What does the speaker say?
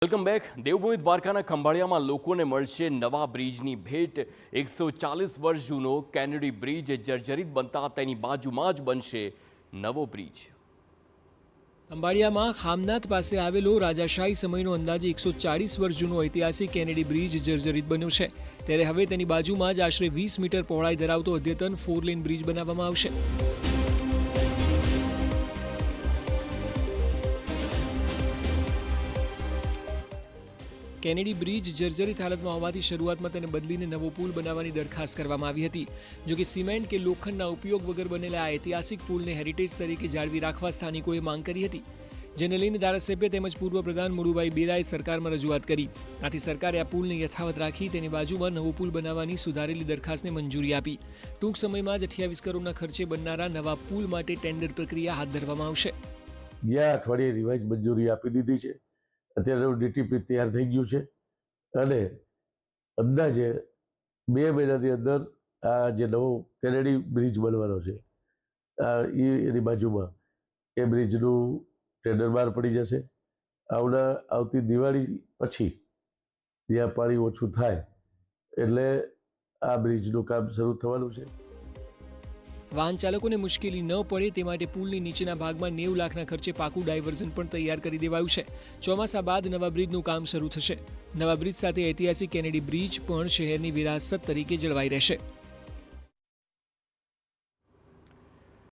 Welcome back. Devbhumi દ્વારકાના ખંભાળિયામાં લોકોને મળશે નવા બ્રિજની ભેટ. 140 વર્ષ જૂનો કેનેડી બ્રિજ જર્જરિત બનતા તેની બાજુમાં જ બનશે નવો બ્રિજ. ખંભાળિયામાં ખામનાથ પાસે આવેલો રાજાશાહી સમયનો અંદાજે 140 વર્ષ જૂનો ઐતિહાસિક કેનેડી બ્રિજ જર્જરિત બન્યો છે. ત્યારે હવે તેની બાજુમાં જ આશરે 20 મીટર પહોળાઈ ધરાવતો અદ્યતન 4 લેન બ્રિજ બનાવવામાં આવશે. કેનેડી બ્રિજ જર્જરિત હાલતમાં હોવાથી શરૂઆતમાં તેને બદલીને નવો પુલ બનાવવાની દરખાસ્ત કરવામાં આવી હતી. જોકે સિમેન્ટ કે લોખંડના ઉપયોગ વગર બનેલા આ ઐતિહાસિક પુલને હેરિટેજ તરીકે જાળવી રાખવા સ્થાનિકોએ માંગ કરી હતી, જેને લઈને ધારાસભ્ય તેમજ પૂર્વ પ્રધાન મુળુભાઈ બેરાએ સરકારમાં રજૂઆત કરી. આથી સરકારે આ પુલને યથાવત રાખી તેની બાજુમાં નવો પુલ બનાવવાની સુધારેલી દરખાસ્તને મંજૂરી આપી. ટૂંક સમયમાં જ 28 કરોડના ખર્ચે બનનારા નવા પુલ માટે ટેન્ડર પ્રક્રિયા હાથ ધરવામાં આવશે. ગયા અઠવાડિયે રિવાઇઝ મંજૂરી આપી દીધી છે. અત્યારે ડીટીપી તૈયાર થઈ ગયું છે અને અંદાજે 2 મહિનાની અંદર આ જે નવો કેનેડી બ્રિજ બનવાનો છે એની બાજુમાં એ બ્રિજનું ટેન્ડર બહાર પડી જશે. આવતી દિવાળી પછી જ્યાં પાણી ઓછું થાય એટલે આ બ્રિજનું કામ શરૂ થવાનું છે. વાહન ચાલકોને મુશ્કેલી ન પડે તે માટે પુલની નીચેના ભાગમાં 90 લાખના ખર્ચે પાકું ડાયવર્ઝન પણ તૈયાર કરી દેવાયું છે. ચોમાસા બાદ નવા બ્રિજનું કામ શરૂ થશે. નવા બ્રિજ સાથે ઐતિહાસિક કેનેડી બ્રિજ પણ શહેરની વિરાસત તરીકે જળવાઈ રહેશે.